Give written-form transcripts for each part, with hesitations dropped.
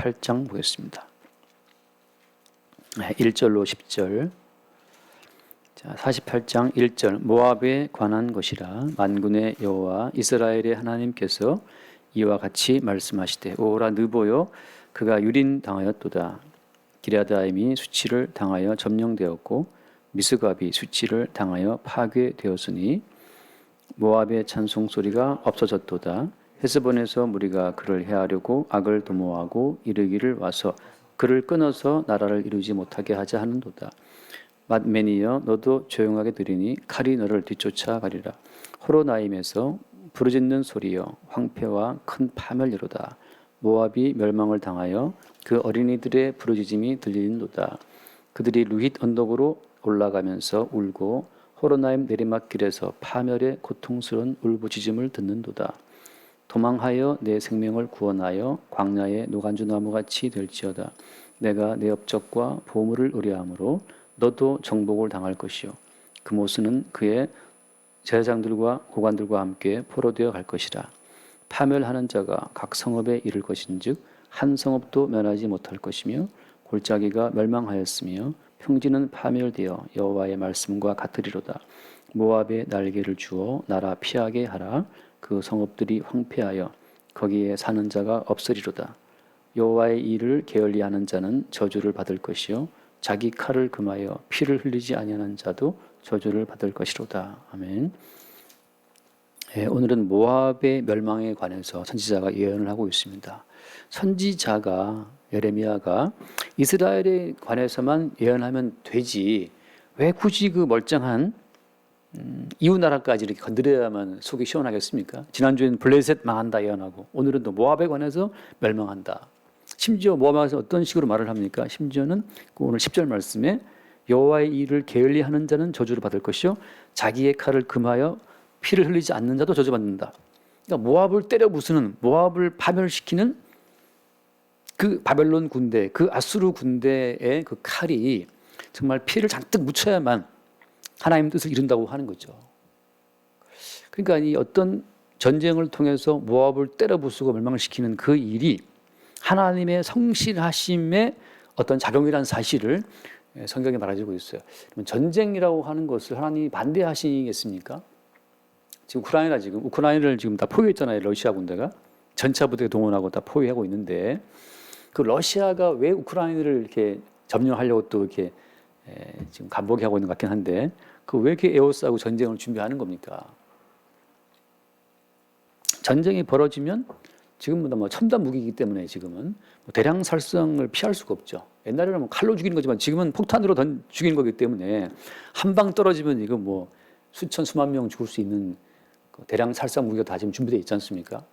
48장 보겠습니다. 1절로 10절. 자, 48장 1절. 모압에 관한 것이라 만군의 여호와 이스라엘의 하나님께서 이와 같이 말씀하시되 오라 느보여 그가 유린당하였도다. 기럇아임이 수치를 당하여 점령되었고 미스갑이 수치를 당하여 파괴되었으니 모압의 찬송 소리가 없어졌도다. 헤스본에서 무리가 그를 해하려고 악을 도모하고 이르기를 와서 그를 끊어서 나라를 이루지 못하게 하자 하는도다. 맏맨이여 너도 조용하게 들으니 칼이 너를 뒤쫓아 가리라. 호로나임에서 부르짖는 소리여 황폐와 큰 파멸이로다. 모압이 멸망을 당하여 그 어린이들의 부르짖음이 들리는도다. 그들이 루힛 언덕으로 올라가면서 울고 호로나임 내리막길에서 파멸의 고통스러운 울부짖음을 듣는도다. 도망하여 내 생명을 구원하여 광야의 노간주나무같이 될지어다. 내가 내 업적과 보물을 의뢰함으로 너도 정복을 당할 것이요 그모스는 그의 제사장들과 고관들과 함께 포로되어 갈 것이라. 파멸하는 자가 각 성읍에 이를 것인즉 한 성읍도 면하지 못할 것이며 골짜기가 멸망하였으며 평지는 파멸되어 여호와의 말씀과 같으리로다. 모압에 날개를 주어 나라 피하게 하라. 그 성읍들이 황폐하여 거기에 사는 자가 없으리로다. 여호와의 일을 게을리하는 자는 저주를 받을 것이요 자기 칼을 금하여 피를 흘리지 아니하는 자도 저주를 받을 것이로다. 아멘. 오늘은 모압의 멸망에 관해서 선지자가 예언을 하고 있습니다. 선지자가 예레미야가 이스라엘에 관해서만 예언하면 되지 왜 굳이 그 멀쩡한 이웃 나라까지 이렇게 건드려야만 속이 시원하겠습니까? 지난주에는 블레셋 망한다 예언하고 오늘은 또 모압에 관해서 멸망한다. 심지어 모압에서 어떤 식으로 말을 합니까? 심지어는 오늘 10절 말씀에 여호와의 일을 게을리하는 자는 저주를 받을 것이요 자기의 칼을 금하여 피를 흘리지 않는 자도 저주받는다. 그러니까 모압을 때려 부수는 모압을 파멸시키는 그 바벨론 군대, 그 아수르 군대의 그 칼이 정말 피를 잔뜩 묻혀야만 하나님 뜻을 이룬다고 하는 거죠. 그러니까 이 어떤 전쟁을 통해서 모압을 때려 부수고 멸망을 시키는 그 일이 하나님의 성실하심의 어떤 작용이라는 사실을 성경에 말해주고 있어요. 그러면 전쟁이라고 하는 것을 하나님이 반대하시겠습니까? 지금 우크라이나를 지금 다 포위했잖아요. 러시아 군대가 전차 부대 동원하고 다 포위하고 있는데 그 러시아가 왜 우크라이나를 이렇게 점령하려고 또 이렇게 지금 간복이 하고 있는 것 같긴 한데 그 왜 이렇게 에워싸고 전쟁을 준비하는 겁니까? 전쟁이 벌어지면 지금보다 뭐 첨단 무기이기 때문에 지금은 뭐 대량 살상을 피할 수가 없죠. 옛날에는 뭐 칼로 죽이는 거지만 지금은 폭탄으로 죽이는 거기 때문에 한 방 떨어지면 이거 뭐 수천 수만 명 죽을 수 있는 대량 살상 무기가 다 지금 준비되어 있지 않습니까?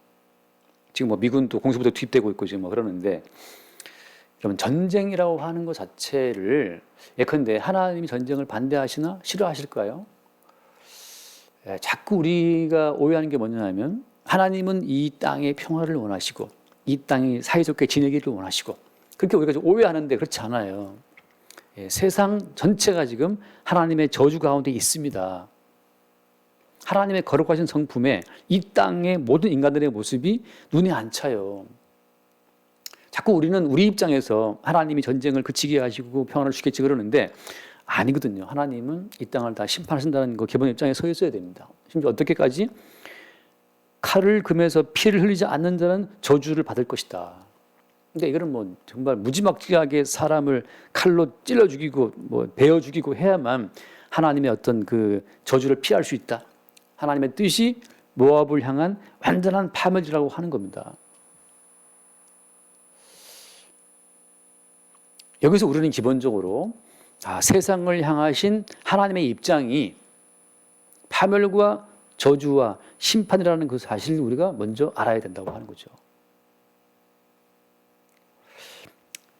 지금 뭐 미군도 공수부대 투입되고 있고 지금 뭐 그러는데 그러면 전쟁이라고 하는 것 자체를 예컨대 하나님이 전쟁을 반대하시나 싫어하실까요? 자꾸 우리가 오해하는 게 뭐냐면 하나님은 이 땅의 평화를 원하시고 이 땅이 사이좋게 지내기를 원하시고 그렇게 우리가 좀 오해하는데 그렇지 않아요. 세상 전체가 지금 하나님의 저주 가운데 있습니다. 하나님의 거룩하신 성품에 이 땅의 모든 인간들의 모습이 눈에 안 차요. 자꾸 우리는 우리 입장에서 하나님이 전쟁을 그치게 하시고 평화를 주겠지 그러는데 아니거든요. 하나님은 이 땅을 다 심판하신다는 거 기본 입장에 서 있어야 됩니다. 심지어 어떻게까지? 칼을 금해서 피를 흘리지 않는 자는 저주를 받을 것이다. 그러니까 이거는 뭐 정말 무지막지하게 사람을 칼로 찔러 죽이고 뭐 베어 죽이고 해야만 하나님의 어떤 그 저주를 피할 수 있다. 하나님의 뜻이 모압을 향한 완전한 파멸이라고 하는 겁니다. 여기서 우리는 기본적으로 세상을 향하신 하나님의 입장이 파멸과 저주와 심판이라는 그 사실을 우리가 먼저 알아야 된다고 하는 거죠.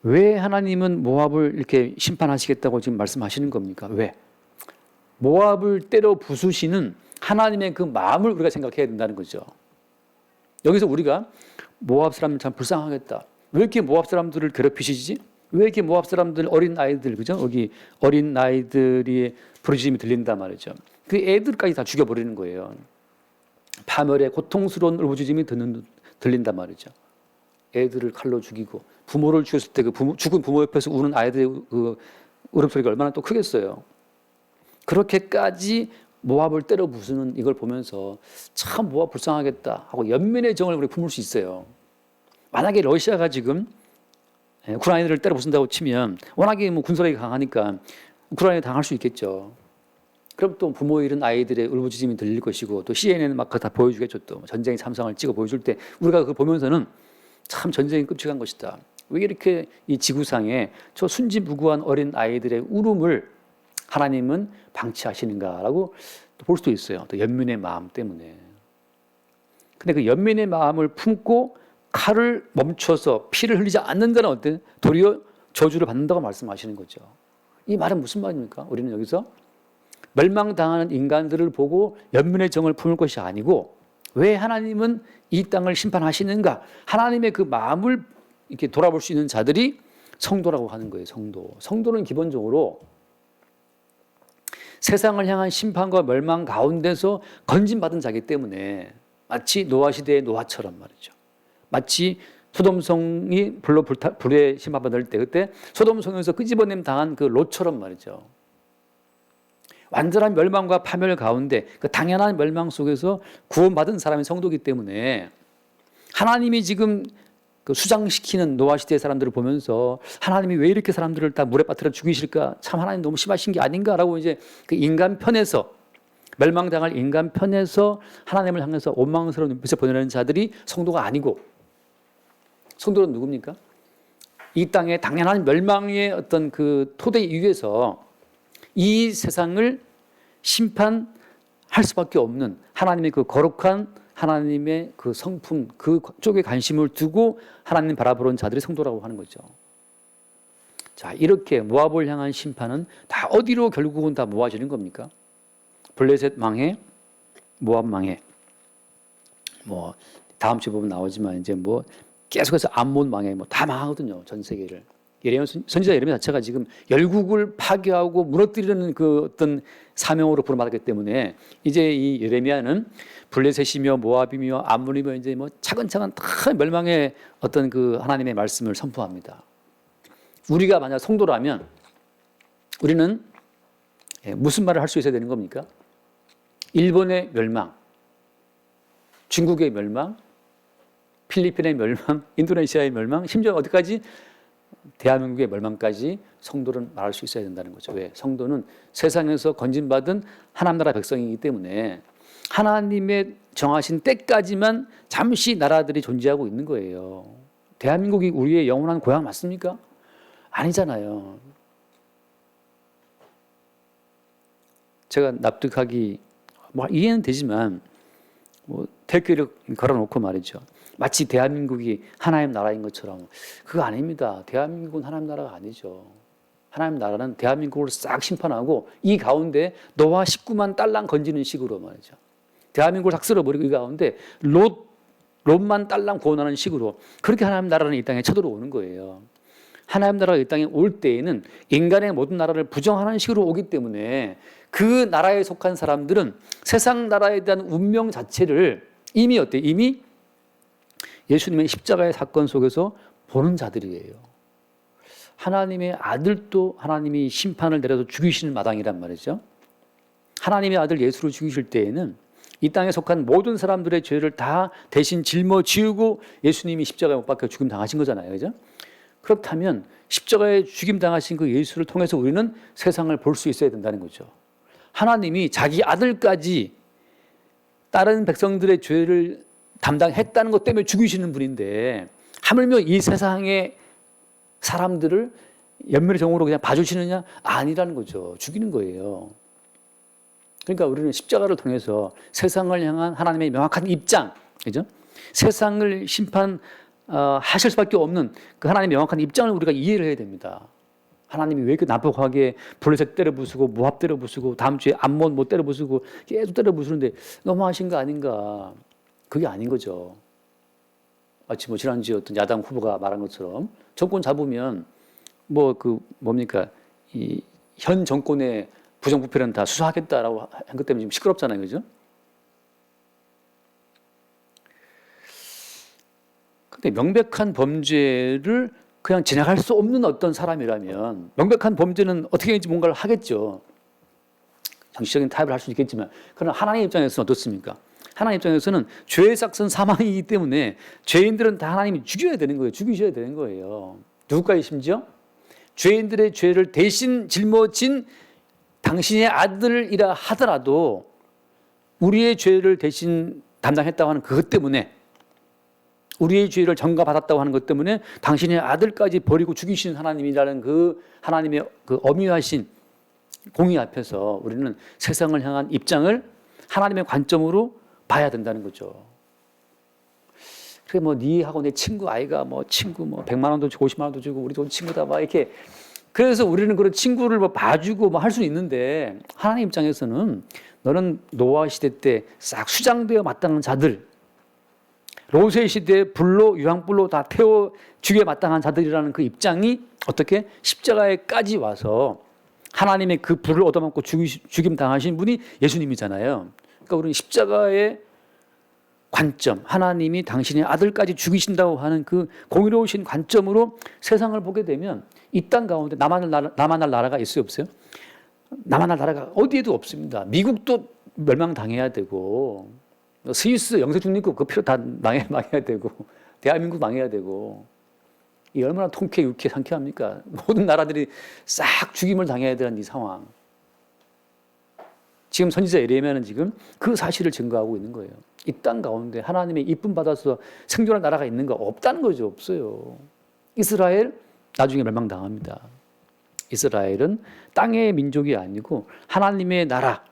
왜 하나님은 모압을 이렇게 심판하시겠다고 지금 말씀하시는 겁니까? 왜? 모압을 때려 부수시는 하나님의 그 마음을 우리가 생각해야 된다는 거죠. 여기서 우리가 모압 사람들 참 불쌍하겠다. 왜 이렇게 모압 사람들을 괴롭히시지? 왜 이렇게 모압 사람들 어린 아이들 그죠? 여기 어린 아이들이 부르짖음이 들린단 말이죠. 그 애들까지 다 죽여버리는 거예요. 파멸의 고통스러운 울부짖음이 들린단 말이죠. 애들을 칼로 죽이고 부모를 죽였을 때 그 죽은 부모 옆에서 우는 아이들의 그 울음소리가 얼마나 또 크겠어요. 그렇게까지 모압을 때려 부수는 이걸 보면서 참 모압 불쌍하겠다 하고 연민의 정을 우리 품을 수 있어요. 만약에 러시아가 지금 우크라이나를 때려 부순다고 치면 워낙에 뭐 군사력이 강하니까 우크라이나 당할 수 있겠죠. 그럼 또 부모 잃은 아이들의 울부짖음이 들릴 것이고 또 CNN 막 다 보여주겠죠. 또 전쟁의 참상을 찍어 보여줄 때 우리가 그걸 보면서는 참 전쟁이 끔찍한 것이다. 왜 이렇게 이 지구상에 저 순진무구한 어린 아이들의 울음을 하나님은 방치하시는가라고 볼 수도 있어요. 또 연민의 마음 때문에. 근데 그 연민의 마음을 품고 칼을 멈춰서 피를 흘리지 않는 자는 어때? 도리어 저주를 받는다고 말씀하시는 거죠. 이 말은 무슨 말입니까? 우리는 여기서 멸망당하는 인간들을 보고 연민의 정을 품을 것이 아니고 왜 하나님은 이 땅을 심판하시는가? 하나님의 그 마음을 이렇게 돌아볼 수 있는 자들이 성도라고 하는 거예요. 성도. 성도는 기본적으로 세상을 향한 심판과 멸망 가운데서 건진받은 자이기 때문에 마치 노아 시대의 노아처럼 말이죠. 마치 소돔성이 불에 심판받을 때 그때 소돔성에서 끄집어냄 당한 그 롯처럼 말이죠. 완전한 멸망과 파멸 가운데 그 당연한 멸망 속에서 구원받은 사람이 성도이기 때문에 하나님이 지금 그 수장시키는 노아 시대의 사람들을 보면서 하나님이 왜 이렇게 사람들을 다 물에 빠뜨려 죽이실까? 참 하나님 너무 심하신 게 아닌가라고 이제 그 인간 편에서 멸망당할 인간 편에서 하나님을 향해서 원망스러운 눈빛을 보내는 자들이 성도가 아니고 성도는 누굽니까? 이 땅의 당연한 멸망의 어떤 그 토대 위에서 이 세상을 심판할 수밖에 없는 하나님의 그 거룩한 하나님의 그 성품 그 쪽에 관심을 두고 하나님 바라보는 자들이 성도라고 하는 거죠. 자, 이렇게 모압을 향한 심판은 다 어디로 결국은 다 모아지는 겁니까? 블레셋 망해, 모압 망해. 뭐 다음 주에 보면 나오지만 이제 뭐 계속해서 암몬 망해 뭐 다 망하거든요. 전 세계를. 선지자 예레미야 자체가 지금 열국을 파괴하고 무너뜨리는 그 어떤 사명으로 부름받았기 때문에 이제 이 예레미야는 블레셋이며 모압이며 암몬이며 이제 뭐 차근차근 다 멸망의 어떤 그 하나님의 말씀을 선포합니다. 우리가 만약 성도라면 우리는 무슨 말을 할 수 있어야 되는 겁니까? 일본의 멸망, 중국의 멸망, 필리핀의 멸망, 인도네시아의 멸망, 심지어 어디까지? 대한민국의 멸망까지 성도는 말할 수 있어야 된다는 거죠. 왜? 성도는 세상에서 건진받은 하나님 나라 백성이기 때문에 하나님의 정하신 때까지만 잠시 나라들이 존재하고 있는 거예요. 대한민국이 우리의 영원한 고향 맞습니까? 아니잖아요. 제가 납득하기 뭐 이해는 되지만 뭐 택배를 걸어놓고 말이죠. 마치 대한민국이 하나님 나라인 것처럼 그거 아닙니다. 대한민국은 하나님 나라가 아니죠. 하나님 나라는 대한민국을 싹 심판하고 이 가운데 노아 19만 딸랑 건지는 식으로 말이죠. 대한민국을 싹 쓸어버리고 이 가운데 롯만 딸랑 구원하는 식으로 그렇게 하나님 나라는 이 땅에 쳐들어오는 거예요. 하나님 나라가 이 땅에 올 때에는 인간의 모든 나라를 부정하는 식으로 오기 때문에 그 나라에 속한 사람들은 세상 나라에 대한 운명 자체를 이미 어때? 이미 예수님의 십자가의 사건 속에서 보는 자들이에요. 하나님의 아들도 하나님이 심판을 내려서 죽이시는 마당이란 말이죠. 하나님의 아들 예수를 죽이실 때에는 이 땅에 속한 모든 사람들의 죄를 다 대신 짊어지우고 예수님이 십자가에 못 박혀 죽임 당하신 거잖아요. 그죠? 그렇다면 십자가에 죽임 당하신 그 예수를 통해서 우리는 세상을 볼 수 있어야 된다는 거죠. 하나님이 자기 아들까지 다른 백성들의 죄를 담당했다는 것 때문에 죽이시는 분인데 하물며 이 세상의 사람들을 연민의 정으로 그냥 봐주시느냐? 아니라는 거죠. 죽이는 거예요. 그러니까 우리는 십자가를 통해서 세상을 향한 하나님의 명확한 입장, 그죠? 세상을 심판하실 수밖에 없는 그 하나님의 명확한 입장을 우리가 이해를 해야 됩니다. 하나님이 왜 이렇게 난폭하게 블레셋 때려 부수고 모압 때려 부수고 다음 주에 암몬 못 때려 부수고 계속 때려 부수는데 너무하신 거 아닌가? 그게 아닌 거죠. 마치 뭐 지난주에 어떤 야당 후보가 말한 것처럼 정권 잡으면 뭐 그 뭡니까 이 현 정권의 부정부패는 다 수사하겠다라고 한 것 때문에 지금 시끄럽잖아요, 그죠? 근데 명백한 범죄를 그냥 지나갈 수 없는 어떤 사람이라면 명백한 범죄는 어떻게든지 뭔가를 하겠죠. 정치적인 타협을 할 수 있겠지만 그러나 하나님 입장에서는 어떻습니까? 하나님 입장에서는 죄의 삭은 사망이기 때문에 죄인들은 다 하나님이 죽여야 되는 거예요. 죽이셔야 되는 거예요. 누구까지 심지어? 죄인들의 죄를 대신 짊어진 당신의 아들이라 하더라도 우리의 죄를 대신 담당했다고 하는 그것 때문에 우리의 죄를 전가받았다고 하는 것 때문에 당신의 아들까지 버리고 죽이신 하나님이라는 그 하나님의 그 엄유하신 공의 앞에서 우리는 세상을 향한 입장을 하나님의 관점으로 봐야 된다는 거죠. 그래 뭐 니하고 내 친구 아이가 뭐 친구 뭐 100만 원도 주고 50만 원도 주고 우리 돈 친구다 막 이렇게 그래서 우리는 그런 친구를 뭐 봐주고 뭐 할 수는 있는데 하나님 입장에서는 너는 노아 시대 때 싹 수장되어 마땅한 자들 로세 시대에 불로 유황불로 다 태워 죽여 마땅한 자들이라는 그 입장이 어떻게 십자가에까지 와서 하나님의 그 불을 얻어먹고 죽임 당하신 분이 예수님이잖아요. 그러니까 우리는 십자가의 관점, 하나님이 당신의 아들까지 죽이신다고 하는 그 공의로우신 관점으로 세상을 보게 되면 이 땅 가운데 남한할 나라가 있어요, 없어요? 남한할 나라가 어디에도 없습니다. 미국도 멸망당해야 되고 스위스 영세중립국 그 필요 다 망해야 되고 대한민국 망해야 되고 이 얼마나 통쾌, 유쾌, 상쾌합니까? 모든 나라들이 싹 죽임을 당해야 되는 이 상황. 지금 선지자 예레미야는 지금 그 사실을 증거하고 있는 거예요. 이 땅 가운데 하나님의 이쁨 받아서 생존할 나라가 있는가? 없다는 거죠. 없어요. 이스라엘 나중에 멸망당합니다. 이스라엘은 땅의 민족이 아니고 하나님의 나라,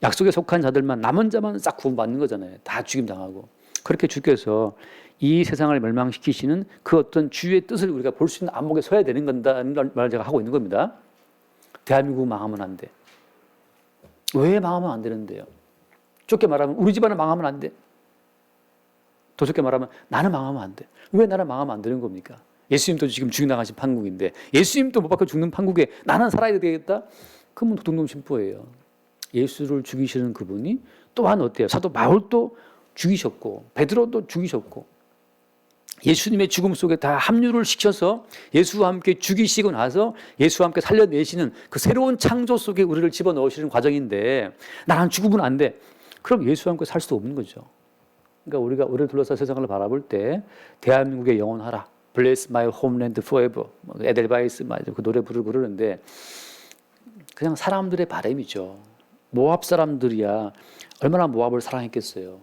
약속에 속한 자들만 남은 자만 싹 구원받는 거잖아요. 다 죽임당하고. 그렇게 주께서 이 세상을 멸망시키시는 그 어떤 주의 뜻을 우리가 볼 수 있는 안목에 서야 되는 건다는 말을 제가 하고 있는 겁니다. 대한민국 망하면 안 돼. 왜 망하면 안 되는데요? 좁게 말하면 우리 집안은 망하면 안 돼. 더 좁게 말하면 나는 망하면 안 돼. 왜 나는 망하면 안 되는 겁니까? 예수님도 지금 죽임당하신 판국인데 예수님도 못 박혀 죽는 판국에 나는 살아야 되겠다? 그건 도둑놈 심보예요. 예수를 죽이시는 그분이 또한 어때요? 사도 바울도 죽이셨고 베드로도 죽이셨고 예수님의 죽음 속에 다 합류를 시켜서 예수와 함께 죽이시고 나서 예수와 함께 살려내시는 그 새로운 창조 속에 우리를 집어넣으시는 과정인데 나는 죽으면 안 돼. 그럼 예수와 함께 살 수 없는 거죠. 그러니까 우리를 둘러싸 세상을 바라볼 때 대한민국에 영원하라. Bless my homeland forever. 에델바이스 그 노래 부르는데 그냥 사람들의 바람이죠. 모압 사람들이야 얼마나 모압을 사랑했겠어요.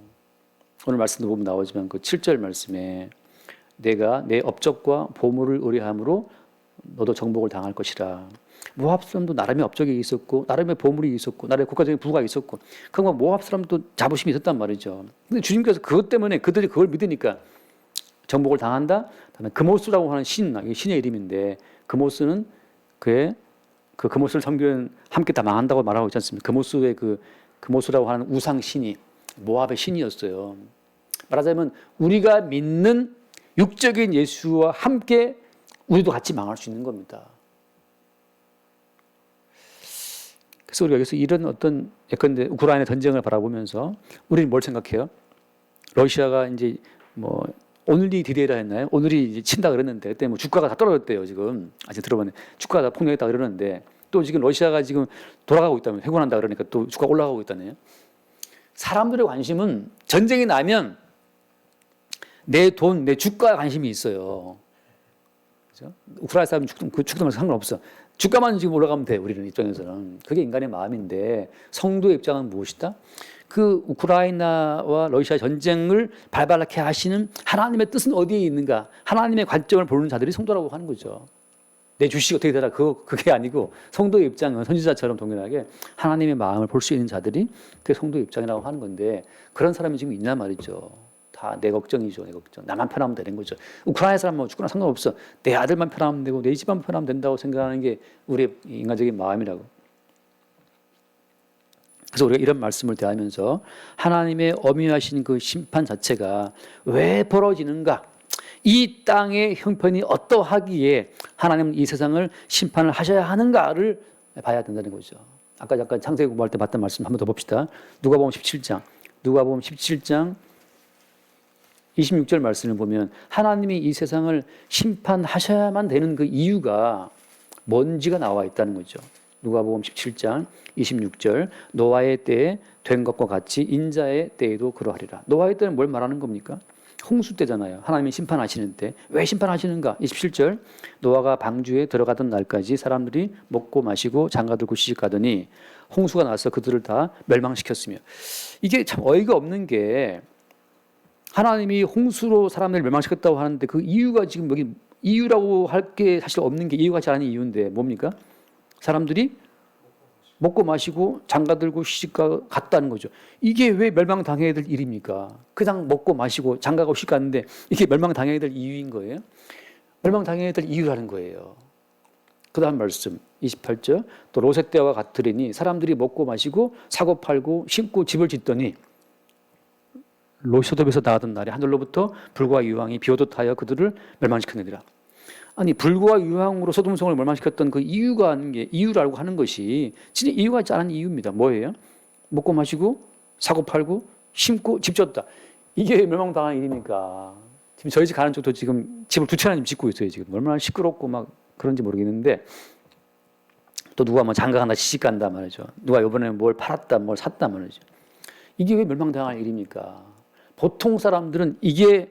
오늘 말씀도 보면 나오지만 그 7절 말씀에 내가 내 업적과 보물을 의뢰함으로 너도 정복을 당할 것이라. 모압 사람도 나름의 업적이 있었고 나름의 보물이 있었고 나름의 국가적인 부가 있었고 그러니까 모압 사람도 자부심이 있었단 말이죠. 근데 주님께서 그것 때문에 그들이 그걸 믿으니까 정복을 당한다. 다음에 그모스라고 하는 신의 이름인데 그모스는 그 그모스를 섬기는 함께 다 망한다고 말하고 있지 않습니까? 그모스의 그모스라고 하는 우상 신이 모압의 신이었어요. 말하자면 우리가 믿는 육적인 예수와 함께 우리도 같이 망할 수 있는 겁니다. 그래서 우리가 여기서 이런 어떤 예컨대 우크라이나 전쟁을 바라보면서 우리는 뭘 생각해요? 러시아가 이제 뭐 오늘이 디데이라 했나요? 오늘이 이제 친다 그랬는데 그때 뭐 주가가 다 떨어졌대요. 지금 아직 들어봤네. 주가가 다 폭락했다 그러는데 또 지금 러시아가 지금 돌아가고 있다면 회군한다 그러니까 또 주가가 올라가고 있다네요. 사람들의 관심은 전쟁이 나면 내 돈, 내 주가에 관심이 있어요. 그렇죠? 우크라이나 사람 죽든 상관없어. 주가만 지금 올라가면 돼. 우리는 입장에서는. 그게 인간의 마음인데 성도의 입장은 무엇이다? 그 우크라이나와 러시아 전쟁을 발발하게 하시는 하나님의 뜻은 어디에 있는가? 하나님의 관점을 보는 자들이 성도라고 하는 거죠. 내 주식이 어떻게 되라 그게 아니고 성도의 입장은 선지자처럼 동일하게 하나님의 마음을 볼 수 있는 자들이 그게 성도의 입장이라고 하는 건데 그런 사람이 지금 있냐 말이죠. 다 내 걱정이죠. 내 걱정. 나만 편하면 되는 거죠. 우크라이나 사람 뭐 죽거나 상관없어. 내 아들만 편하면 되고 내 집만 편하면 된다고 생각하는 게 우리의 인간적인 마음이라고. 그래서 우리가 이런 말씀을 대하면서 하나님의 엄유하신 그 심판 자체가 왜 벌어지는가? 이 땅의 형편이 어떠하기에 하나님은 이 세상을 심판을 하셔야 하는가를 봐야 된다는 거죠. 아까 잠깐 창세기 공부할 때 봤던 말씀 한 번 더 봅시다. 누가복음 17장 26절 말씀을 보면 하나님이 이 세상을 심판하셔야만 되는 그 이유가 뭔지가 나와 있다는 거죠. 누가복음 17장 26절 노아의 때에 된 것과 같이 인자의 때에도 그러하리라. 노아의 때는 뭘 말하는 겁니까? 홍수 때잖아요. 하나님이 심판하시는 때. 왜 심판하시는가? 27절 노아가 방주에 들어가던 날까지 사람들이 먹고 마시고 장가들고 시집가더니 홍수가 나서 그들을 다 멸망시켰으며. 이게 참 어이가 없는 게 하나님이 홍수로 사람들을 멸망시켰다고 하는데 그 이유가 지금 여기 이유라고 할 게 사실 없는 게 이유가 않은 이유인데 뭡니까? 사람들이 먹고 마시고 장가들고 시집가 갔다는 거죠. 이게 왜 멸망당해야 될 일입니까? 그냥 먹고 마시고 장가가고 시집갔는데 이게 멸망당해야 될 이유인 거예요? 멸망당해야 될 이유라는 거예요. 그 다음 말씀 28절 또 롯의 때와 같으리니 사람들이 먹고 마시고 사고 팔고 심고 집을 짓더니 롯이 소돔에서 나가던 날에 하늘로부터 불과 유황이 비오듯 하여 그들을 멸망시켰느니라. 아니 불과 유황으로 소돔성을 멸망시켰던 그 이유가 하는 게 이유라고 하는 것이 진짜 이유가 있지 않은 이유입니다. 뭐예요? 먹고 마시고 사고 팔고 심고 집 졌다. 이게 멸망당한 일입니까? 지금 저희 집 가는 쪽도 지금 집을 두 채나 짓고 있어요. 지금 얼마나 시끄럽고 막 그런지 모르겠는데 또 누가 뭐 장가 간다 시집 간다 말이죠. 누가 이번에 뭘 팔았다 뭘 샀다 말이죠. 이게 왜 멸망당할 일입니까? 보통 사람들은 이게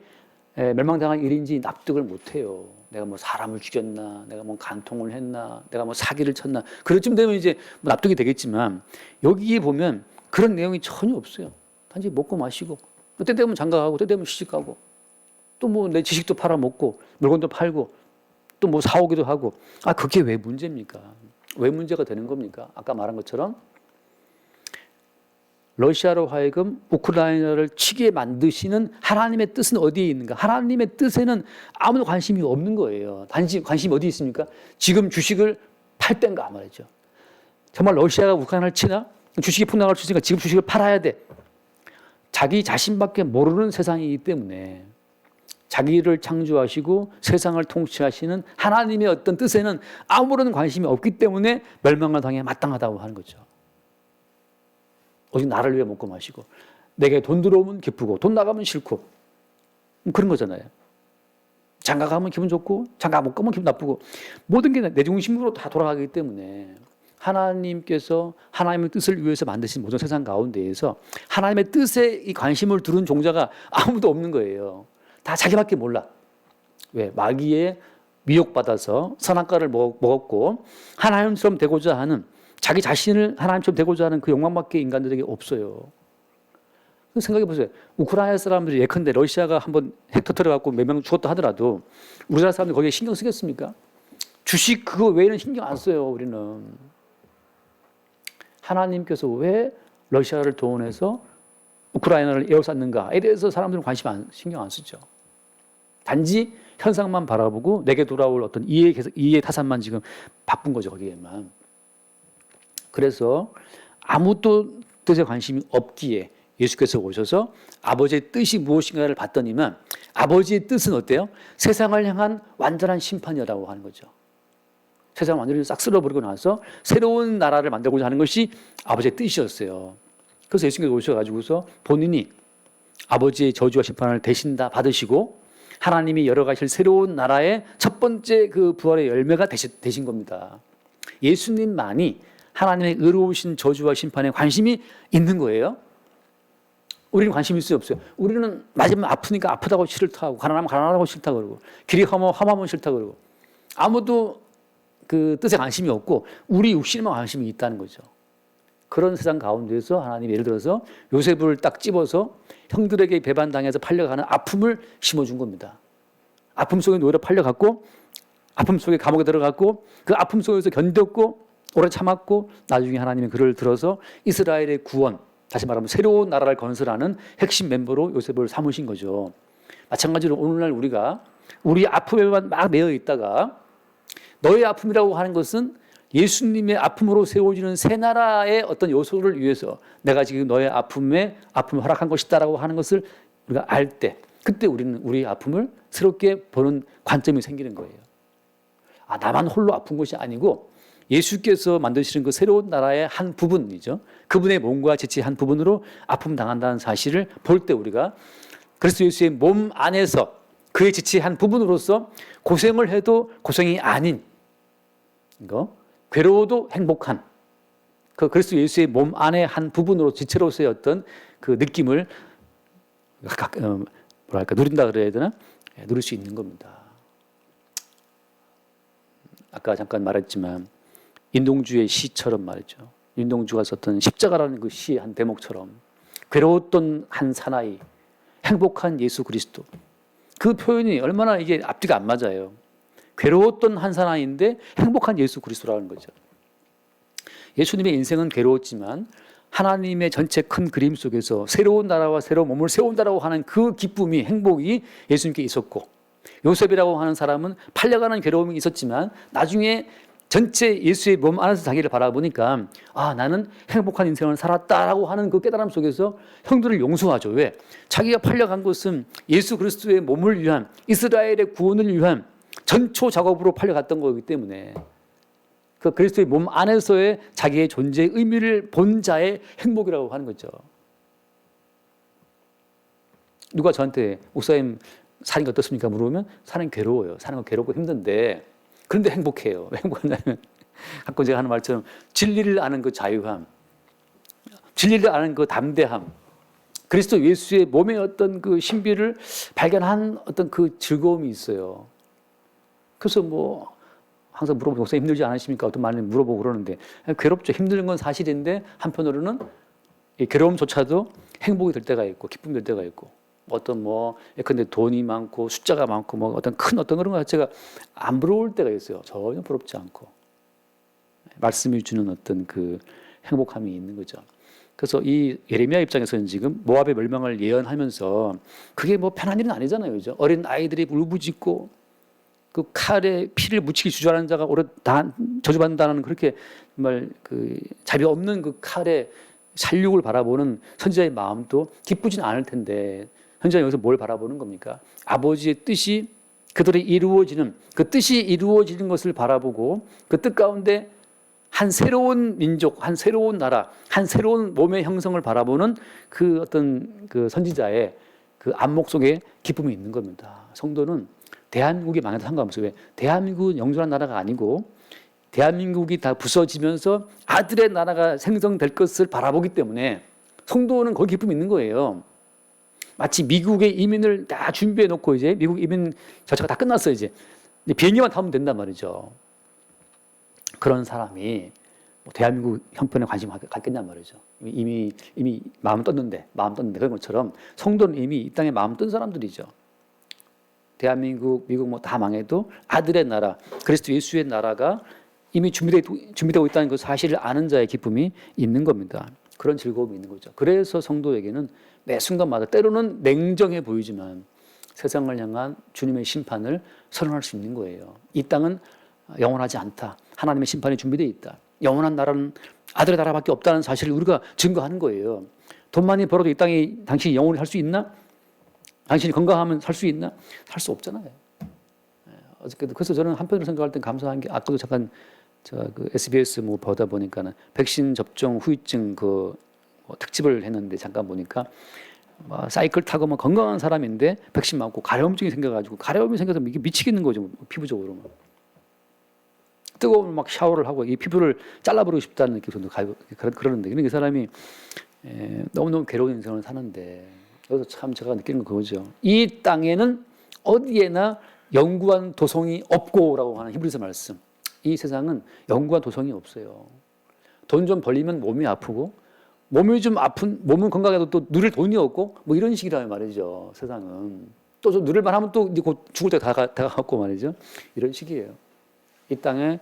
멸망당할 일인지 납득을 못해요. 내가 뭐 사람을 죽였나, 내가 뭐 간통을 했나, 내가 뭐 사기를 쳤나. 그럴쯤 되면 이제 뭐 납득이 되겠지만 여기에 보면 그런 내용이 전혀 없어요. 단지 먹고 마시고 때 되면 장가가고 때 되면 시집가고 또 뭐 내 지식도 팔아먹고 물건도 팔고 또 뭐 사오기도 하고. 아 그게 왜 문제입니까? 왜 문제가 되는 겁니까? 아까 말한 것처럼 러시아로 하여금 우크라이나를 치게 만드시는 하나님의 뜻은 어디에 있는가? 하나님의 뜻에는 아무도 관심이 없는 거예요. 단지 관심이 어디에 있습니까? 지금 주식을 팔 땐가 말이죠. 정말 러시아가 우크라이나를 치나? 주식이 폭락할 수 있으니까 지금 주식을 팔아야 돼. 자기 자신밖에 모르는 세상이기 때문에 자기를 창조하시고 세상을 통치하시는 하나님의 어떤 뜻에는 아무런 관심이 없기 때문에 멸망을 당해 마땅하다고 하는 거죠. 오직 나를 위해 먹고 마시고 내게 돈 들어오면 기쁘고 돈 나가면 싫고 그런 거잖아요. 장가 가면 기분 좋고 장가 못 가면 기분 나쁘고 모든 게 내 중심으로 다 돌아가기 때문에 하나님께서 하나님의 뜻을 위해서 만드신 모든 세상 가운데에서 하나님의 뜻에 이 관심을 두는 종자가 아무도 없는 거예요. 다 자기밖에 몰라. 왜? 마귀에 미혹받아서 선악과를 먹었고 하나님처럼 되고자 하는 자기 자신을 하나님처럼 되고자 하는 그 욕망밖에 인간들에게 없어요. 생각해 보세요. 우크라이나 사람들이 예컨대 러시아가 한번 핵 터뜨려갖고 몇 명 죽었다 하더라도 우리나라 사람들이 거기에 신경 쓰겠습니까? 주식 그거 외에는 신경 안 써요. 우리는. 하나님께서 왜 러시아를 동원해서 우크라이나를 에워쌌는가에 대해서 사람들은 신경 안 쓰죠. 단지 현상만 바라보고 내게 돌아올 어떤 이해 타산만 지금 바쁜 거죠. 거기에만. 그래서 아무도 뜻에 관심이 없기에 예수께서 오셔서 아버지의 뜻이 무엇인가를 봤더니만 아버지의 뜻은 어때요? 세상을 향한 완전한 심판이라고 하는 거죠. 세상을 완전히 싹 쓸어버리고 나서 새로운 나라를 만들고자 하는 것이 아버지의 뜻이었어요. 그래서 예수께서 오셔가지고서 본인이 아버지의 저주와 심판을 대신 다 받으시고 하나님이 열어가실 새로운 나라의 첫 번째 그 부활의 열매가 되신 겁니다. 예수님만이 하나님의 의로우신 저주와 심판에 관심이 있는 거예요. 우리는 관심이 있어요, 없어요? 우리는 맞으면 아프니까 아프다고 싫다고, 가난하면 가난하고 싫다고 그러고, 길이 험하면 싫다고 그러고, 아무도 그 뜻에 관심이 없고, 우리 육신만 관심이 있다는 거죠. 그런 세상 가운데서 하나님이 예를 들어서 요셉을 딱 집어서 형들에게 배반당해서 팔려가는 아픔을 심어준 겁니다. 아픔 속에 노예로 팔려갔고, 아픔 속에 감옥에 들어갔고, 그 아픔 속에서 견뎠고, 오래 참았고 나중에 하나님이 그를 들어서 이스라엘의 구원, 다시 말하면 새로운 나라를 건설하는 핵심 멤버로 요셉을 삼으신 거죠. 마찬가지로 오늘날 우리가 우리 아픔에만 막 매여 있다가 너의 아픔이라고 하는 것은 예수님의 아픔으로 세워지는 새 나라의 어떤 요소를 위해서 내가 지금 너의 아픔을 허락한 것이다라고 하는 것을 우리가 알 때 그때 우리는 우리의 아픔을 새롭게 보는 관점이 생기는 거예요. 아, 나만 홀로 아픈 것이 아니고 예수께서 만드시는 그 새로운 나라의 한 부분이죠. 그분의 몸과 지체의 한 부분으로 아픔 당한다는 사실을 볼 때 우리가 그리스도 예수의 몸 안에서 그의 지체의 한 부분으로서 고생을 해도 고생이 아닌 거, 괴로워도 행복한 그 그리스도 예수의 몸 안의 한 부분으로 지체로서의 어떤 그 느낌을 뭐랄까 누린다 그래야 되나? 누릴 수 있는 겁니다. 아까 잠깐 말했지만 인동주의 시처럼 말이죠. 인동주가 썼던 십자가라는 그 시의 한 대목처럼 괴로웠던 한 사나이, 행복한 예수 그리스도. 그 표현이 얼마나 이게 앞뒤가 안 맞아요. 괴로웠던 한 사나이인데 행복한 예수 그리스도라는 거죠. 예수님의 인생은 괴로웠지만 하나님의 전체 큰 그림 속에서 새로운 나라와 새로운 몸을 세운다라고 하는 그 기쁨이, 행복이 예수님께 있었고, 요셉이라고 하는 사람은 팔려가는 괴로움이 있었지만 나중에 전체 예수의 몸 안에서 자기를 바라보니까 아, 나는 행복한 인생을 살았다라고 하는 그 깨달음 속에서 형들을 용서하죠. 왜? 자기가 팔려간 것은 예수 그리스도의 몸을 위한, 이스라엘의 구원을 위한 전초 작업으로 팔려갔던 거기 때문에 그 그리스도의 몸 안에서의 자기의 존재의 의미를 본 자의 행복이라고 하는 거죠. 누가 저한테 목사님 사는 게 어떻습니까? 물어보면 사는 괴로워요. 사는 건 괴롭고 힘든데 그런데 행복해요. 왜 행복하냐면 가끔 제가 하는 말처럼 진리를 아는 그 자유함, 진리를 아는 그 담대함, 그리스도 예수의 몸의 어떤 그 신비를 발견한 어떤 그 즐거움이 있어요. 그래서 뭐 항상 물어보고 목사님 힘들지 않으십니까? 어떤 말을 물어보고 그러는데 괴롭죠. 힘든 건 사실인데 한편으로는 이 괴로움조차도 행복이 될 때가 있고 기쁨이 될 때가 있고 어떤 뭐 예컨대 돈이 많고 숫자가 많고 뭐 어떤 큰 어떤 그런 것 자체가 안 부러울 때가 있어요. 전혀 부럽지 않고 말씀이 주는 어떤 그 행복함이 있는 거죠. 그래서 이 예레미야 입장에서는 지금 모압의 멸망을 예언하면서 그게 뭐 편한 일은 아니잖아요. 그죠? 어린 아이들이 울부짖고 그 칼에 피를 묻히기 주저하는 자가 오래 다 저주받는다는 그렇게 정말 그 자비 없는 그 칼에 살육을 바라보는 선지자의 마음도 기쁘진 않을 텐데 선지자는 여기서 뭘 바라보는 겁니까? 아버지의 뜻이 그들이 이루어지는 그 뜻이 이루어지는 것을 바라보고 그 뜻 가운데 한 새로운 민족, 한 새로운 나라, 한 새로운 몸의 형성을 바라보는 그 어떤 그 선지자의 그 안목 속에 기쁨이 있는 겁니다. 성도는 대한민국이 망해도 상관없어요. 왜? 대한민국은 영존한 나라가 아니고 대한민국이 다 부서지면서 아들의 나라가 생성될 것을 바라보기 때문에 성도는 거기 기쁨이 있는 거예요. 마치 미국의 이민을 다 준비해 놓고 이제 미국 이민 자체가 다 끝났어요. 이제 비행기만 타면 된단 말이죠. 그런 사람이 뭐 대한민국 형편에 관심 갖겠냔 말이죠. 이미 마음 떴는데 그런 것처럼 성도는 이미 이 땅에 마음 뜬 사람들이죠. 대한민국, 미국 뭐 다 망해도 아들의 나라, 그리스도 예수의 나라가 이미 준비되고 있다는 그 사실을 아는 자의 기쁨이 있는 겁니다. 그런 즐거움이 있는 거죠. 그래서 성도에게는 매 순간마다 때로는 냉정해 보이지만 세상을 향한 주님의 심판을 선언할 수 있는 거예요. 이 땅은 영원하지 않다. 하나님의 심판이 준비되어 있다. 영원한 나라는 아들의 나라밖에 없다는 사실을 우리가 증거하는 거예요. 돈 많이 벌어도 이 땅에 당신이 영원히 살 수 있나? 당신이 건강하면 살 수 있나? 살 수 없잖아요. 어저께도 그래서 저는 한편으로 생각할 땐 감사한 게 아까도 잠깐 그 SBS 뭐 보다 보니까는 백신 접종 후유증 그 뭐 특집을 했는데 잠깐 보니까 뭐 사이클 타고 뭐 건강한 사람인데 백신 맞고 가려움증이 생겨가지고 가려움이 생겨서 이게 미치겠는 거죠. 뭐 피부적으로. 뜨거운 막 샤워를 하고 이 피부를 잘라버리고 싶다는 느낌도 그러는데 그 사람이 너무너무 괴로운 인생을 사는데 여기서 참 제가 느끼는 건 그거죠. 이 땅에는 어디에나 영구한 도성이 없고라고 하는 히브리서 말씀. 이 세상은 영구한 도성이 없어요. 돈 좀 벌리면 몸이 아프고 몸이 좀 아픈 몸은 건강해도 또 누릴 돈이 없고 뭐 이런 식이라는 말이죠. 세상은 또 좀 누릴만 하면 또 곧 죽을 때 다가갔고 말이죠. 이런 식이에요. 이 땅에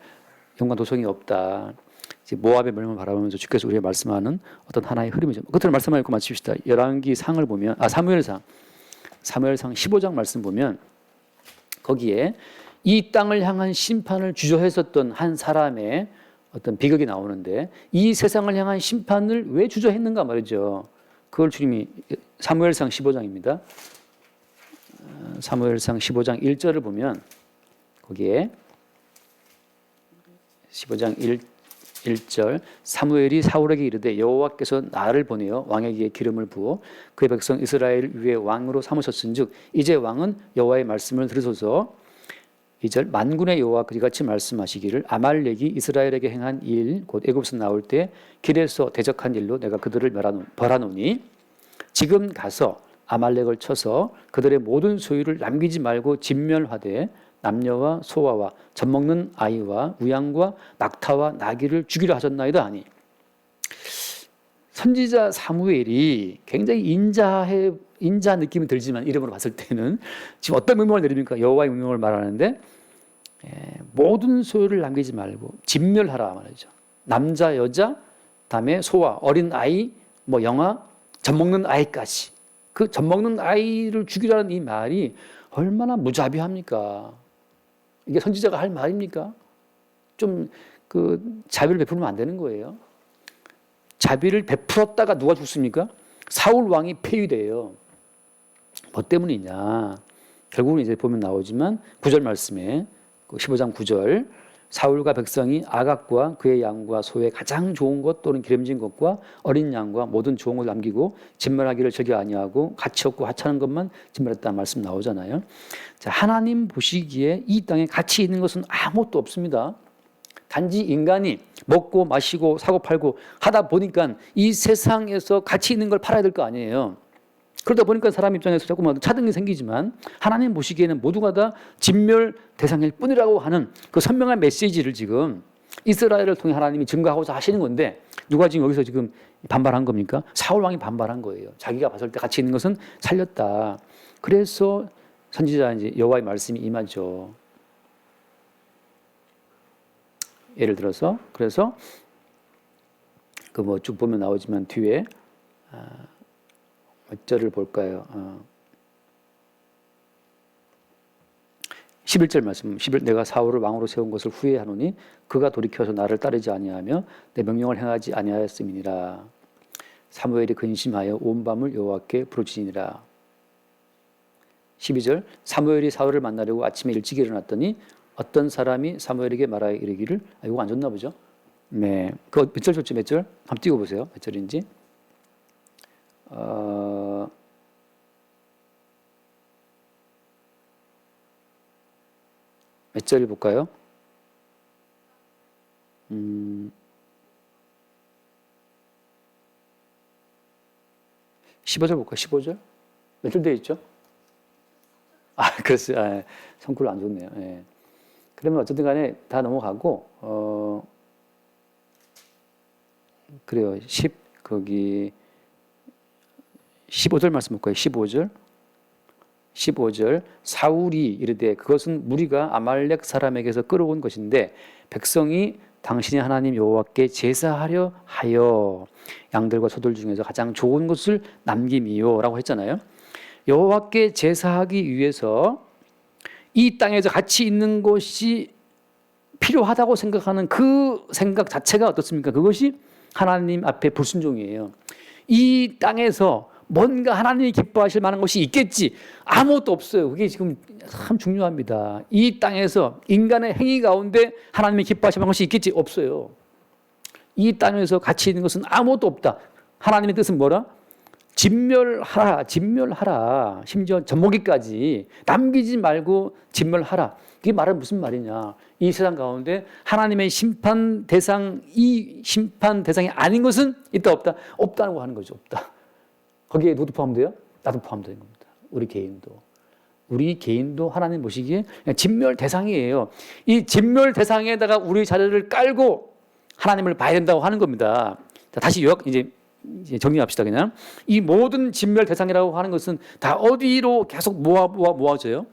영광 도성이 없다. 이제 모압의 멸망을 바라보면서 주께서 우리에게 말씀하는 어떤 하나의 흐름이죠. 끝으로 말씀을 읽고 마칩시다. 열왕기 상을 보면 사무엘상 15장 말씀 보면 거기에 이 땅을 향한 심판을 주저했었던 한 사람의 어떤 비극이 나오는데 이 세상을 향한 심판을 왜 주저했는가 말이죠. 그걸 주님이 사무엘상 15장입니다. 사무엘상 15장 1절을 보면 거기에 15장 1절 사무엘이 사울에게 이르되 여호와께서 나를 보내어 왕에게 기름을 부어 그의 백성 이스라엘 위에 왕으로 삼으셨은즉 이제 왕은 여호와의 말씀을 들으소서. 2절 만군의 여호와 그리같이 말씀하시기를 아말렉이 이스라엘에게 행한 일 곧 애굽에서 나올 때 길에서 대적한 일로 내가 그들을 벌하노니 지금 가서 아말렉을 쳐서 그들의 모든 소유를 남기지 말고 진멸하되 남녀와 소아와 젖먹는 아이와 우양과 낙타와 나귀를 죽이려 하셨나이다 하니 선지자 사무엘이 굉장히 인자 느낌이 들지만 이름으로 봤을 때는 지금 어떤 명령을 내립니까? 여호와의 명령을 말하는데 모든 소유를 남기지 말고 진멸하라 말이죠. 남자, 여자, 다음에 소아, 어린 아이, 뭐 영아, 젖먹는 아이까지. 그 젖먹는 아이를 죽이라는 이 말이 얼마나 무자비합니까? 이게 선지자가 할 말입니까? 좀 그 자비를 베풀면 안 되는 거예요. 자비를 베풀었다가 누가 죽습니까? 사울 왕이 폐위돼요. 뭐 때문이냐? 결국은 이제 보면 나오지만 9절 말씀에 15장 9절 사울과 백성이 아각과 그의 양과 소의 가장 좋은 것 또는 기름진 것과 어린 양과 모든 좋은 걸 남기고 진멸하기를 즐겨 아니하고 가치 없고 하찮은 것만 진멸했다는 말씀 나오잖아요. 자, 하나님 보시기에 이 땅에 가치 있는 것은 아무것도 없습니다. 단지 인간이 먹고 마시고 사고 팔고 하다 보니까 이 세상에서 가치 있는 걸 팔아야 될 거 아니에요. 그러다 보니까 사람 입장에서 자꾸만 차등이 생기지만 하나님 보시기에는 모두가 다 진멸 대상일 뿐이라고 하는 그 선명한 메시지를 지금 이스라엘을 통해 하나님이 증거하고자 하시는 건데 누가 지금 여기서 지금 반발한 겁니까? 사울 왕이 반발한 거예요. 자기가 봤을 때 가치 있는 것은 살렸다. 그래서 선지자 이제 여호와의 말씀이 임하죠. 예를 들어서 그래서 그 뭐 쭉 보면 나오지만 뒤에 몇 절을 볼까요? 11절 말씀. 내가 사울을 왕으로 세운 것을 후회하노니 그가 돌이켜서 나를 따르지 아니하며 내 명령을 행하지 아니하였음이니라. 사무엘이 근심하여 온 밤을 여호와께 부르짖으니라. 12절 사무엘이 사울을 만나려고 아침에 일찍 일어났더니 어떤 사람이 사무엘에게 말하여 이르기를 이거 안 좋나 보죠? 네, 그거 몇 절 줬죠? 몇 절? 한번 띄워보세요. 몇 절인지. 몇 절을 볼까요? 15절 볼까요? 15절? 몇 절 되어 있죠? 그랬어요. 성구를 안 좋네요. 예. 그러면 어쨌든 간에 다 넘어가고, 그래요. 거기, 15절 말씀 볼까요? 15절 사울이 이르되 그것은 무리가 아말렉 사람에게서 끌어온 것인데 백성이 당신의 하나님 여호와께 제사하려 하여 양들과 소들 중에서 가장 좋은 것을 남김이요 라고 했잖아요. 여호와께 제사하기 위해서 이 땅에서 가치 있는 것이 필요하다고 생각하는 그 생각 자체가 어떻습니까? 그것이 하나님 앞에 불순종이에요. 이 땅에서 뭔가 하나님이 기뻐하실 만한 것이 있겠지. 아무것도 없어요. 그게 지금 참 중요합니다. 이 땅에서 인간의 행위 가운데 하나님이 기뻐하실 만한 것이 있겠지. 없어요. 이 땅에서 가치 있는 것은 아무것도 없다. 하나님의 뜻은 뭐라? 진멸하라. 심지어 젖먹이까지 남기지 말고 진멸하라. 그게 말은 무슨 말이냐? 이 세상 가운데 하나님의 심판 대상이 아닌 것은 있다 없다? 없다고 하는 거죠. 없다. 거기에 누구 포함돼요? 나도 포함되는 겁니다. 우리 개인도 하나님 보시기에 진멸 대상이에요. 이 진멸 대상에다가 우리 자리를 깔고 하나님을 봐야 된다고 하는 겁니다. 자, 다시 이제 정리합시다. 그냥 이 모든 진멸 대상이라고 하는 것은 다 어디로 계속 모아져요?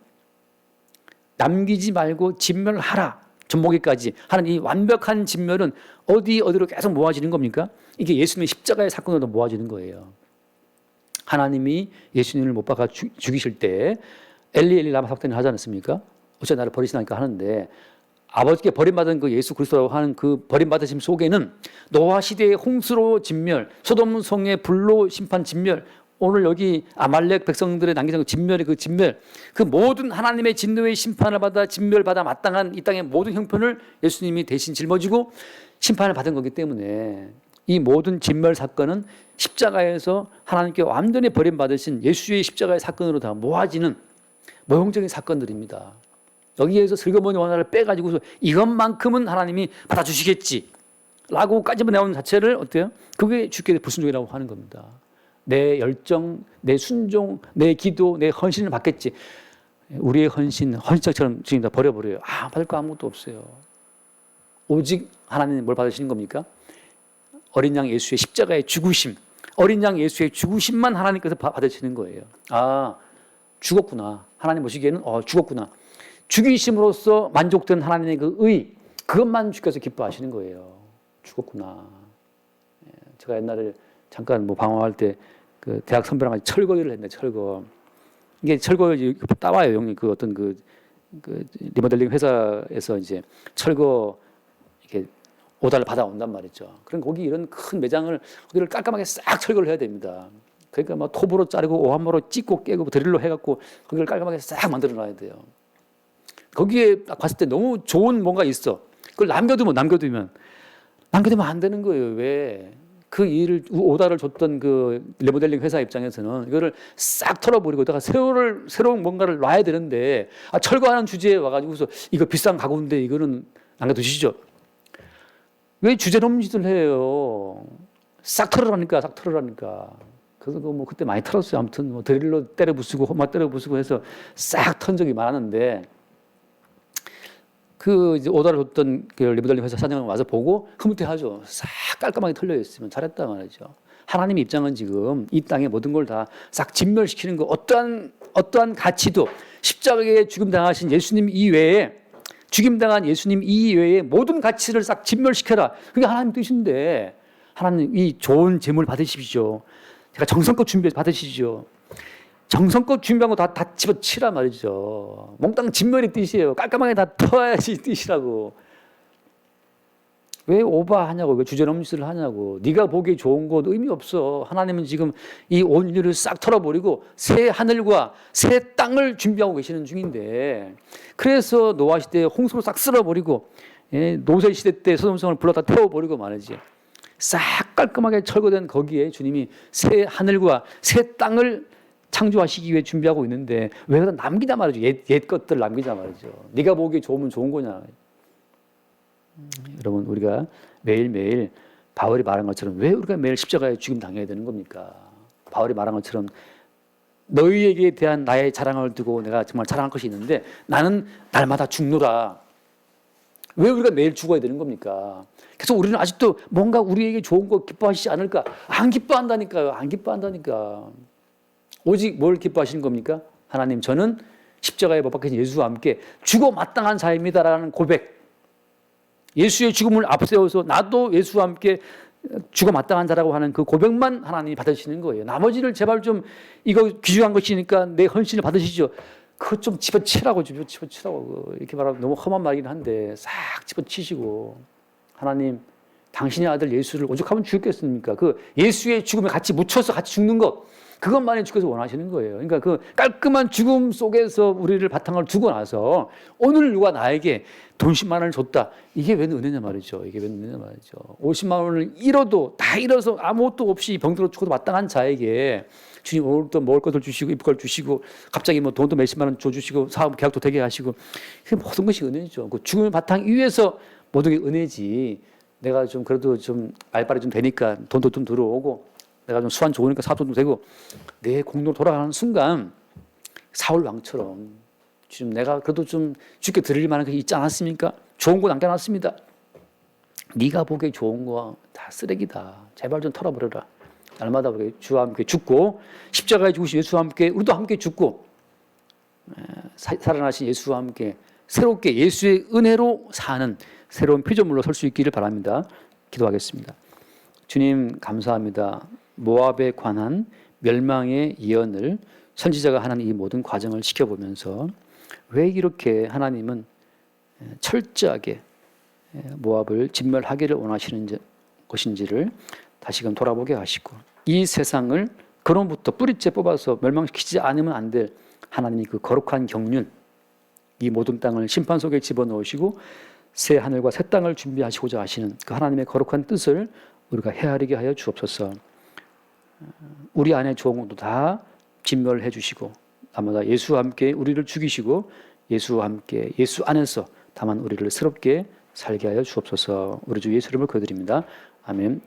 남기지 말고 진멸하라. 젖먹이까지 하는 이 완벽한 진멸은 어디로 계속 모아지는 겁니까? 이게 예수님의 십자가의 사건으로 모아지는 거예요. 하나님이 예수님을 못 박아 죽이실 때 엘리 라마 사박다니 하지 않았습니까? 어째 나를 버리시나니까 하는데 아버지께 버림받은 그 예수 그리스도라고 하는 그 버림받으심 속에는 노아 시대의 홍수로 진멸, 소돔 성의 불로 심판 진멸, 오늘 여기 아말렉 백성들의 남겨진 진멸의 그 진멸, 그 모든 하나님의 진노의 심판을 받아 진멸받아 마땅한 이 땅의 모든 형편을 예수님이 대신 짊어지고 심판을 받은 거기 때문에 이 모든 진멸 사건은 십자가에서 하나님께 완전히 버림받으신 예수의 십자가의 사건으로 다 모아지는 모형적인 사건들입니다. 여기에서 슬그머니 하나를 빼가지고서 이것만큼은 하나님이 받아주시겠지 라고까지만 나오는 자체를 어때요? 그게 주께 불순종이라고 하는 겁니다. 내 열정, 내 순종, 내 기도, 내 헌신을 받겠지. 우리의 헌신짝처럼 지금 다 버려버려요. 받을 거 아무것도 없어요. 오직 하나님은 뭘 받으시는 겁니까? 어린 양 예수의 십자가의 죽으심, 어린 양 예수의 죽으심만 하나님께서 받으시는 거예요. 죽었구나. 하나님 보시기에는 죽었구나. 죽이심으로써 만족된 하나님의 그 의, 그것만 주께서 기뻐하시는 거예요. 죽었구나. 제가 옛날에 잠깐 방황할 때 그 대학 선배랑 같이 철거 일을 했는데 철거. 이게 철거 따와요, 형님. 그 어떤 그 리모델링 회사에서 이제 철거 이렇게 오다를 받아온단 말이죠. 그럼 거기 이런 큰 매장을 거기를 깔끔하게 싹 철거를 해야 됩니다. 그러니까 톱으로 자르고 오한모로 찢고 깨고 드릴로 해갖고 거기를 깔끔하게 싹 만들어 놔야 돼요. 거기에 딱 봤을 때 너무 좋은 뭔가 있어. 그걸 남겨두면 안 되는 거예요. 왜? 그 일을 오다를 줬던 그 리모델링 회사 입장에서는 이거를 싹 털어버리고 새로운 뭔가를 놔야 되는데 철거하는 주제에 와가지고서 이거 비싼 가구인데 이거는 남겨두시죠. 왜 주제넘는 짓을 해요? 싹 털으라니까. 그래서 그때 많이 털었어요. 아무튼 드릴로 때려 부수고 홈마 때려 부수고 해서 싹 턴 적이 많았는데 그 이제 오다를 줬던 그 리모델링 회사 사장님 와서 보고 흐뭇해하죠. 싹 깔끔하게 털려 있으면 잘했다 말이죠. 하나님의 입장은 지금 이 땅의 모든 걸 다 싹 진멸시키는 거, 어떠한 가치도 십자가에 죽임 당하신 예수님 이외에 죽임당한 예수님 이외에 모든 가치를 싹 진멸시켜라. 그게 하나님 뜻인데 하나님 이 좋은 재물 받으십시오. 제가 정성껏 준비해서 받으시죠. 정성껏 준비한 거 다 집어치라 말이죠. 몽땅 진멸의 뜻이에요. 깔끔하게 다 터야지 뜻이라고. 왜 오버하냐고, 왜 주제넘는 짓을 하냐고. 네가 보기에 좋은 것 의미 없어. 하나님은 지금 이 온 인류를 싹 털어버리고 새 하늘과 새 땅을 준비하고 계시는 중인데, 그래서 노아 시대에 홍수로 싹 쓸어버리고 노세 시대 때 소돔성을 불러 다 태워버리고 말이지. 싹 깔끔하게 철거된 거기에 주님이 새 하늘과 새 땅을 창조하시기 위해 준비하고 있는데 왜 그러다 남기자 말이죠. 옛 것들 남기자 말이죠. 네가 보기에 좋으면 좋은 거냐. 여러분, 우리가 매일매일 바울이 말한 것처럼 왜 우리가 매일 십자가에 죽임 당해야 되는 겁니까? 바울이 말한 것처럼 너희에게 대한 나의 자랑을 두고 내가 정말 자랑할 것이 있는데 나는 날마다 죽노라. 왜 우리가 매일 죽어야 되는 겁니까? 그래서 우리는 아직도 뭔가 우리에게 좋은 거 기뻐하시지 않을까? 안 기뻐한다니까요. 오직 뭘 기뻐하시는 겁니까? 하나님, 저는 십자가에 못 박히신 예수와 함께 죽어 마땅한 자입니다라는 고백. 예수의 죽음을 앞세워서 나도 예수와 함께 죽어 마땅한 자라고 하는 그 고백만 하나님이 받으시는 거예요. 나머지를 제발 좀 이거 귀중한 것이니까 내 헌신을 받으시죠. 그거 좀 집어치라고 이렇게 말하면 너무 험한 말이긴 한데 싹 집어치시고 하나님, 당신의 아들 예수를 오죽하면 죽였겠습니까? 그 예수의 죽음에 같이 묻혀서 같이 죽는 것, 그것만이 주께서 원하시는 거예요. 그러니까 그 깔끔한 죽음 속에서 우리를 바탕을 두고 나서 오늘 누가 나에게 돈 10만 원을 줬다. 이게 웬 은혜냐 말이죠. 50만 원을 잃어도 다 잃어서 아무것도 없이 병들어 죽어도 마땅한 자에게 주님 오늘 또 먹을 것을 주시고 입을 걸 주시고 갑자기 돈도 몇십만 원 줘주시고 사업 계약도 되게 하시고, 모든 것이 은혜죠. 그 죽음의 바탕 위에서 모든 게 은혜지. 내가 좀 그래도 좀 알바리 좀 되니까 돈도 좀 들어오고 내가 좀 수완 좋으니까 사업도 좀 되고 내 공로로 돌아가는 순간 사울 왕처럼 주님, 내가 그래도 좀 주께 드릴 만한 게 있지 않았습니까? 좋은 거 남겨놨습니다. 네가 보기에 좋은 거 다 쓰레기다. 제발 좀 털어버려라. 날마다 우리 주와 함께 죽고 십자가에 죽으신 예수와 함께 우리도 함께 죽고 살아나신 예수와 함께 새롭게 예수의 은혜로 사는 새로운 피조물로 설 수 있기를 바랍니다. 기도하겠습니다. 주님, 감사합니다. 모압에 관한 멸망의 예언을 선지자가 하는 이 모든 과정을 지켜보면서 왜 이렇게 하나님은 철저하게 모압을 진멸하기를 원하시는 것인지를 다시금 돌아보게 하시고 이 세상을 근원부터 뿌리째 뽑아서 멸망시키지 않으면 안 될 하나님이 그 거룩한 경륜, 이 모든 땅을 심판 속에 집어넣으시고 새 하늘과 새 땅을 준비하시고자 하시는 그 하나님의 거룩한 뜻을 우리가 헤아리게 하여 주옵소서. 우리 안에 좋은 것도 다 진멸해 주시고 나마다 예수와 함께 우리를 죽이시고 예수와 함께 예수 안에서 다만 우리를 새롭게 살게 하여 주옵소서. 우리 주 예수 이름을 거드립니다. 아멘.